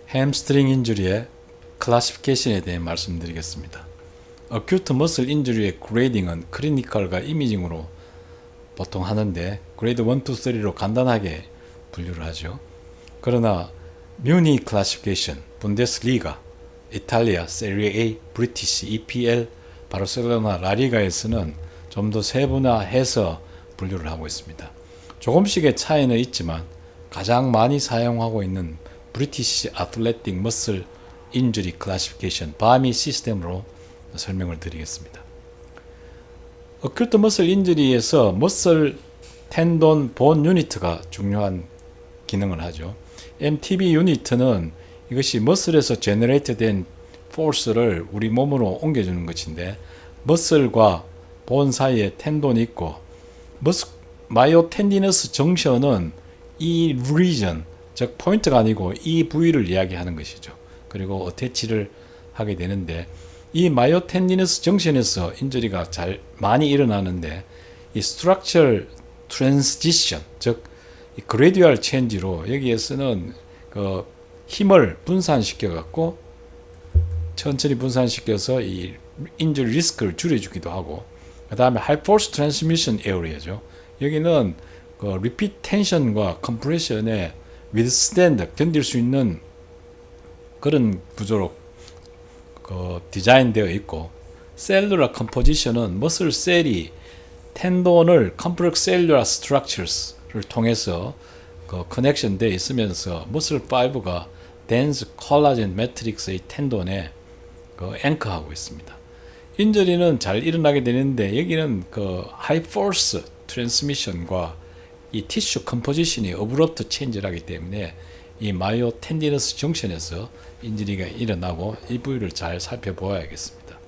햄스트링 인주리의 클래시피케이션에 대해 말씀드리겠습니다. 어큐트 머슬 인주리의 그레이딩은 클리니컬과 이미징으로 보통 하는데 그레이드 1, 2, 3로 간단하게 분류를 하죠. 그러나 뮤니 클래시피케이션, 분데스리가, 이탈리아, 세리에 A, 브리티시, EPL, 바르셀로나, 라리가에서는 좀 더 세분화해서 분류를 하고 있습니다. 조금씩의 차이는 있지만 가장 많이 사용하고 있는 브리티시 아틀레틱 머슬 인주리 클래시피케이션 바미 시스템으로 설명을 드리겠습니다. 어큐트 머슬 인주리에서 머슬, 텐돈, 본 유니트가 중요한 기능을 하죠. MTB 유니트는 이것이 머슬에서 제너레이트 된 포스를 우리 몸으로 옮겨주는 것인데 머슬과 본 사이에 텐돈이 있고 마이오텐디너스 정션은 이 리전, 즉 포인트가 아니고 이 부위를 이야기하는 것이죠. 그리고 어태치를 하게 되는데 이 마이오텐디너스 정션에서 인저리가 잘 많이 일어나는데 이 스트럭처럴 트랜지션, 즉 그레듀얼 체인지로 여기에서는 그 힘을 분산시켜 갖고 천천히 분산시켜서 이 인저리 리스크를 줄여주기도 하고, 그 다음에 하이 포스 트랜스미션 에어리어죠. 여기는 그 리피트 텐션과 컴프레션에 withstand, 견딜 수 있는 그런 구조로 디자인되어 있고, 셀룰러 컴포지션은 머슬 셀이 텐돈을 컴플렉스 셀룰러 스트럭처스를 통해서 커넥션 되어 있으면서 머슬 파이브가 덴스 콜라겐 매트릭스의 텐돈에 앵커하고 있습니다. 인저리는 잘 일어나게 되는데 여기는 하이 포스 트랜스미션과 이 티슈 컴포지션이 어브럽트 체인지를 하기 때문에 이 마이오텐디너스 정션에서 인저리가 일어나고 이 부위를 잘 살펴보아야겠습니다.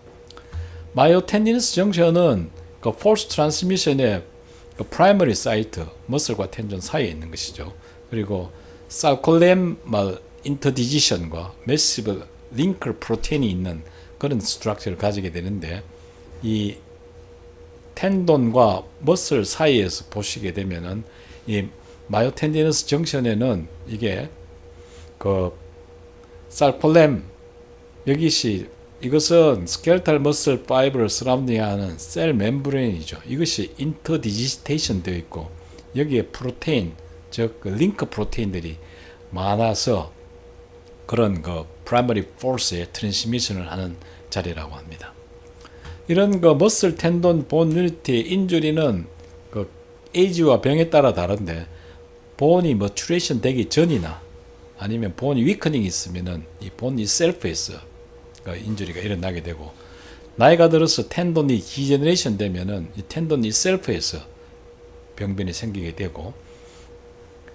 마이오텐디너스 정션은 포스 트랜스미션의 프라이머리 사이트, 머슬과 텐전 사이에 있는 것이죠. 그리고 살콜렘말 인터디지션과 매시브 링크 프로테인이 있는 그런 스트럭처를 가지게 되는데, 이 텐돈과 머슬 사이에서 보시게 되면은 이 마이오텐디너스 정션에는 이게 살콜렘, 이것은 스켈탈 머슬 파이브를 서라운딩하는 셀 멤브레인이죠. 이것이 인터디지테이션 되어 있고 여기에 프로테인, 즉 링크 프로테인들이 많아서 그런 프라이머리 포스의 트랜스미션을 하는 자리라고 합니다. 이런 머슬, 텐돈, 본 유니티의 인주리는 에이지와 병에 따라 다른데, 본이 머추레이션 되기 전이나 아니면 본이 위커닝이 있으면은 이 본 itself에서 인주리가 일어나게 되고, 나이가 들어서 텐돈이 디제너레이션 되면은 이 텐돈 itself에서 병변이 생기게 되고,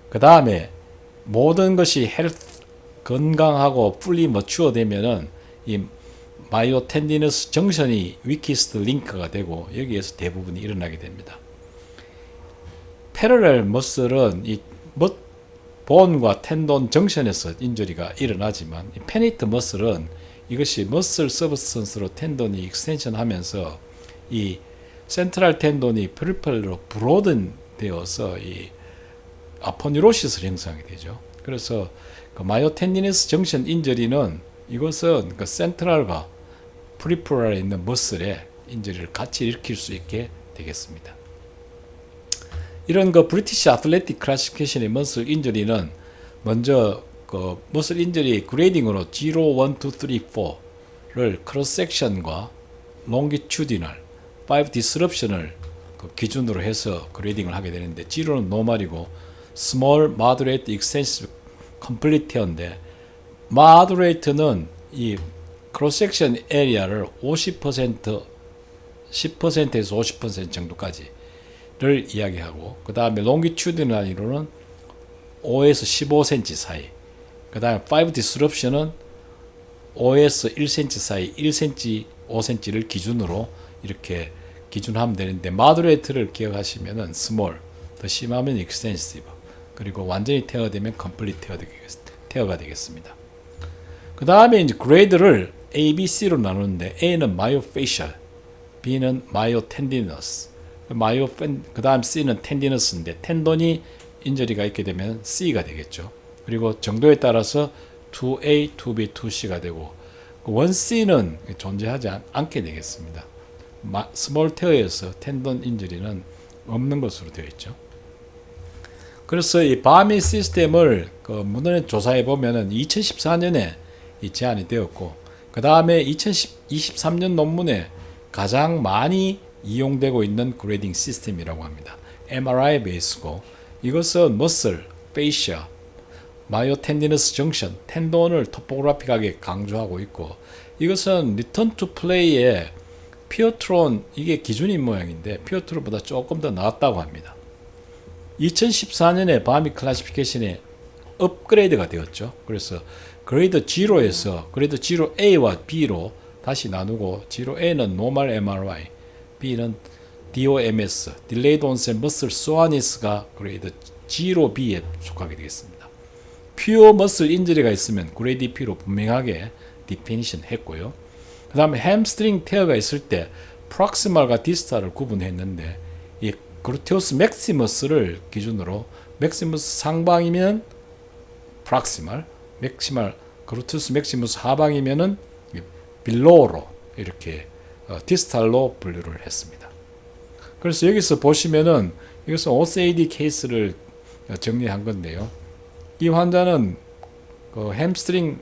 그 다음에 모든 것이 건강하고 풀리 머추어 되면은 이 마이오텐디너스 정션이 위키스트 링크가 되고 여기에서 대부분이 일어나게 됩니다. 패러렐 머슬은 이 본과 텐돈 정션에서 인저리가 일어나지만, 이 페니트 머슬은 이것이 머슬 서브스턴스로 텐돈이 익스텐션 하면서 이 센트럴 텐돈이 페리펠로 브로든 되어서 이 아포뉴로시스를 형성하게 되죠. 그래서 마이오텐디너스 정션 인저리는 이것은 센트럴과 프리퍼럴에 있는 머슬에 인저리를 같이 일으킬 수 있게 되겠습니다. 이런 브리티시 아틀레틱 클래시피케이션의 머슬 인저리는 먼저 머슬 인저리 그레이딩으로 0, 1, 2, 3, 4를 크로스 섹션과 롱기튜디널, 5 디스럽션을 기준으로 해서 그레이딩을 하게 되는데, 0는 노멀이고 스몰, 마더레이트, 익스텐시브, 컴플리트 티어인데, 마더레이트는 이 크로스 섹션 에리아를 50%, 10%에서 50% 정도까지를 이야기하고, 그 다음에 롱기튜디널로는 5에서 15cm 사이, 그 다음에 5 디스럽션은 5에서 1cm 사이, 1cm, 5cm를 기준으로 이렇게 기준하면 되는데, 마더레이트를 기억하시면은 스몰, 더 심하면 익스텐시브, 그리고 완전히 테어되면 컴플리트 테어가 되겠습니다. 그 다음에 이제 그레이드를 A, B, C로 나누는데, A는 마이오페이셜, B는 마이오텐디너스, 그 다음 C는 텐디너스인데, 텐돈이 인저리가 있게 되면 C가 되겠죠. 그리고 정도에 따라서 2A, 2B, 2C가 되고 1C는 존재하지 않게 되겠습니다. 스몰 테어에서 텐던 인jury는 없는 것으로 되어 있죠. 그래서 이 바미 시스템을 문헌에 조사해 보면은 2014년에 이 제안이 되었고, 그 다음에 2023년 논문에 가장 많이 이용되고 있는 그레이딩 시스템이라고 합니다. MRI 베이스고, 이것은 머슬, 페이시아, 마이오텐디너스 정션, 텐돈을 토포그래픽하게 강조하고 있고, 이것은 리턴 투 플레이의 피어트론, 이게 기준인 모양인데 피어트론보다 조금 더 나았다고 합니다. 2014년에 바미 클래시피케이션에 업그레이드가 되었죠. 그래서 그레이드 0에서 그레이드 0A와 B로 다시 나누고, 0A는 Normal MRI, B는 DOMS, Delayed Onset Muscle Soreness가 그레이드 0B에 속하게 되겠습니다. Pure Muscle Injury가 있으면 그레이드 P로 분명하게 디피니션 했고요. 그 다음에 햄스트링 테어가 있을 때 프록시멀과 디스탈을 구분했는데, 이 그루테우스 맥시머스를 기준으로 맥시머스 상방이면 프록시멀, 그루테우스 맥시머스 하방이면은 빌로우로 이렇게 디스탈로 분류를 했습니다. 그래서 여기서 보시면은 이것은 OCAD 케이스를 정리한 건데요. 이 환자는 그 햄스트링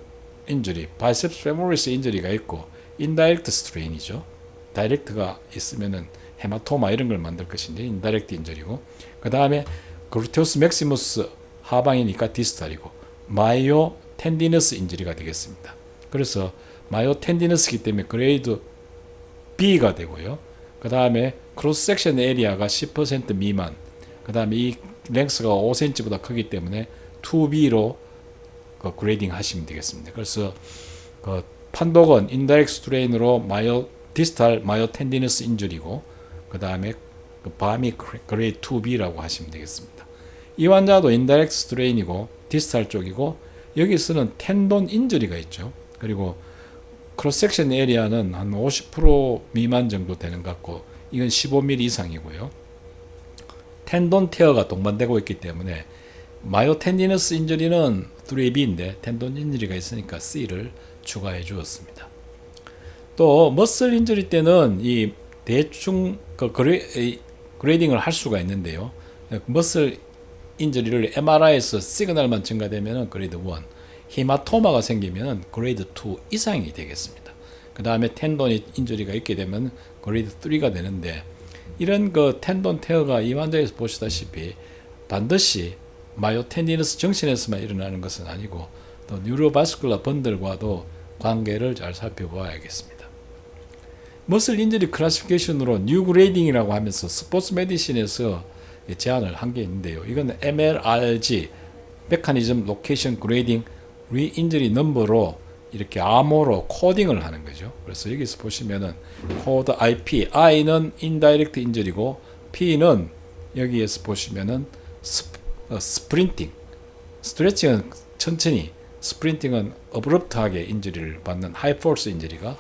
인jury, 바이셉스 페모리스 인jury가 있고 인다이렉트 스트레인이죠. 다이렉트가 있으면은 헤마토마 이런 걸 만들 것인데 인다이렉트 인저리고, 그 다음에 그루테우스 맥시무스 하방이니까 디스탈이고, 마이오 텐디너스 인저리가 되겠습니다. 그래서 마이오 텐디너스이기 때문에 그레이드 B가 되고요. 그 다음에 크로스 섹션 에리아가 10% 미만, 그 다음에 이 랭스가 5cm보다 크기 때문에 2B로 그레이딩 하시면 되겠습니다. 그래서 판독은 인다이렉트 스트레인으로 마이오 디스탈 마이오 텐디너스 인주리고, 그 다음에 바미 그레이드 2B라고 하시면 되겠습니다. 이 환자도 인다이렉트 스트레인이고 디스탈 쪽이고, 여기서는 텐돈 인주리가 있죠. 그리고 크로스 섹션 에리아는 한 50% 미만 정도 되는 것 같고, 이건 15mm 이상이고요. 텐돈 테어가 동반되고 있기 때문에 마이오 텐디너스 인주리는 3B인데 텐돈 인주리가 있으니까 C를 추가해 주었습니다. 또 머슬 인주리 때는 이 대충 그레이딩을 할 수가 있는데요. 머슬 인주리를 MRI에서 시그널만 증가되면 그레이드 1, 히마토마가 생기면 그레이드 2 이상이 되겠습니다. 그 다음에 텐돈 인주리가 있게 되면 그레이드 3가 되는데, 이런 텐돈 테어가 이 환자에서 보시다시피 반드시 마이오텐디너스 정신에서만 일어나는 것은 아니고 또 뉴로바스쿨라 번들과도 관계를 잘 살펴보아야겠습니다. 머슬 인저리 클래시피케이션으로 뉴 그레이딩이라고 하면서 스포츠 메디신에서 제안을 한 게 있는데요. 이건 MLRG, 메커니즘 로케이션 그레이딩 리인저리 넘버로 이렇게 암호로 코딩을 하는 거죠. 그래서 여기서 보시면은 코드 IP, I는 인다이렉트 인저리고 P는 여기에서 보시면은 스프린팅, 스트레칭은 천천히, 스프린팅은 어브럽트하게 인저리를 받는 하이포스 인저리가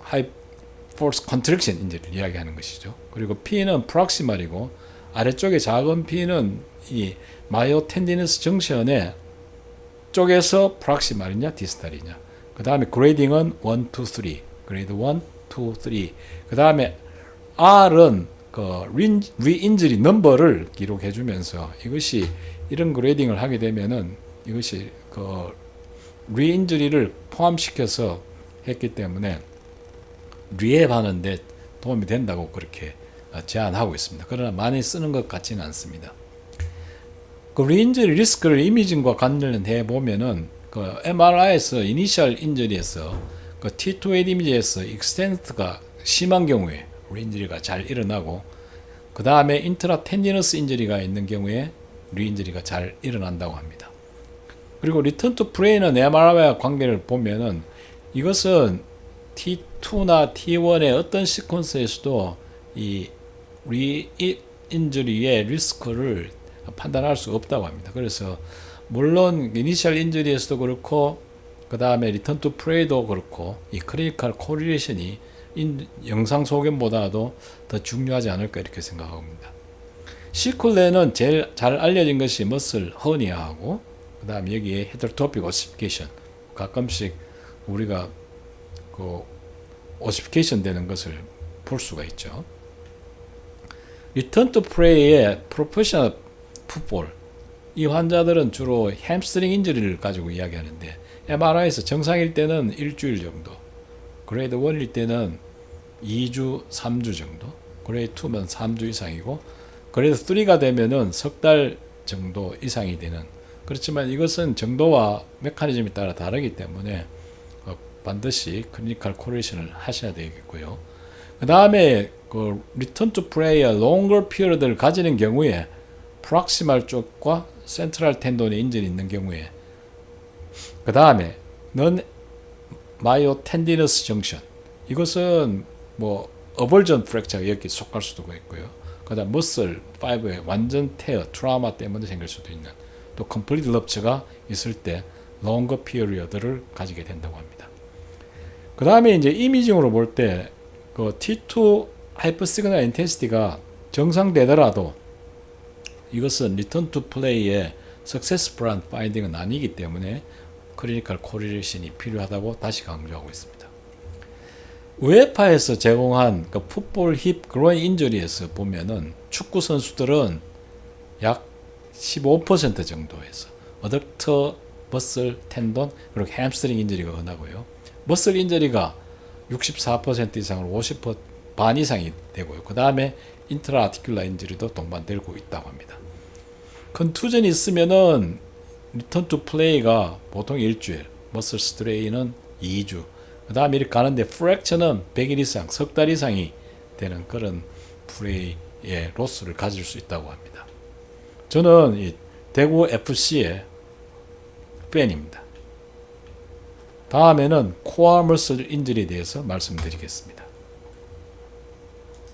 하이포스 컨트랙션 인저리를 이야기하는 것이죠. 그리고 P는 프록시멀이고, 아래쪽에 작은 P는 이 마이오텐디너스 정션의 쪽에서 프록시멀이냐 디스탈이냐. 그 다음에 그레이딩은 1, 2, 3, 그레이드 1, 2, 3. 그 다음에 R은 리인저리 넘버를 기록해 주면서, 이것이 이런 그레이딩을 하게 되면은 이것이 리인저리를 포함시켜서 했기 때문에 리앱하는데 도움이 된다고 그렇게 제안하고 있습니다. 그러나 많이 쓰는 것 같지는 않습니다. 리인저리 리스크를 이미징과 관련해 보면은 MRI에서 이니셜 인저리에서 T2A 이미지에서 익스텐트가 심한 경우에 리인저리가 잘 일어나고, 그 다음에 인트라 텐디너스 인저리가 있는 경우에 리인저리가 잘 일어난다고 합니다. 그리고 리턴 투 프레이는 MRI와 관계를 보면은 이것은 T2나 T1의 어떤 시퀀스에서도 이 리인저리의 리스크를 판단할 수 없다고 합니다. 그래서 물론 이니셜 인저리에서도 그렇고, 그 다음에 리턴 투 프레이도 그렇고, 이 클리니컬 코리레이션이 영상 소견보다도 더 중요하지 않을까 이렇게 생각합니다. 시클레는 제일 잘 알려진 것이 머슬 허니아하고, 그 다음에 여기에 헤테로토픽 오시피케이션, 가끔씩 우리가 그 오시피케이션 되는 것을 볼 수가 있죠. 리턴 투 플레이의 프로페셔널 풋볼, 이 환자들은 주로 햄스트링 인저리를 가지고 이야기하는데, MRI에서 정상일 때는 일주일 정도, 그레이드 1일 때는 2주, 3주 정도, 그레이드 2면 3주 이상이고, 그레이드 3가 되면은 석 달 정도 이상이 되는, 그렇지만 이것은 정도와 메커니즘에 따라 다르기 때문에 반드시 클리니컬 코레이션을 하셔야 되겠고요. 그 다음에 그 리턴 투 플레이의 롱거 피리어드를 가지는 경우에 프락시말 쪽과 센트럴 텐돈에 인전이 있는 경우에, 그 다음에 넌 마이오텐디너스 정션, 이것은 뭐 어벌전 프랙처가 여기 속할 수도 있고요. 그 다음 머슬 파이브의 완전 테어 트라우마 때문에 생길 수도 있는, 또 컴플리트 럽처가 있을 때 롱거 피리어드를 가지게 된다고 합니다. 그 다음에 이제 이미징으로 볼 때 그 T2 하이퍼 시그널 인텐시티가 정상되더라도 이것은 리턴 투 플레이의 석세스풀한 파인딩은 아니기 때문에 클리니컬 코리레이션이 필요하다고 다시 강조하고 있습니다. 우에파에서 제공한 그 풋볼 힙 그로인 인저리에서 보면은 축구 선수들은 약 15% 정도에서 어댑터, 머슬, 텐돈, 그리고 햄스트링 인저리가 흔하고요. 머슬 인저리가 64% 이상으로 50% 반 이상이 되고요. 그 다음에 인트라 아티큘라 인저리도 동반되고 있다고 합니다. 컨투전이 있으면은 리턴 투 플레이가 보통 일주일, 머슬 스트레인은 2주, 그 다음에 이렇게 가는데 프랙처는 100일 이상, 석 달 이상이 되는 그런 플레이의 로스를 가질 수 있다고 합니다. 저는 이 대구 FC의 팬입니다. 다음에는 코어 머슬 인저리에 대해서 말씀드리겠습니다.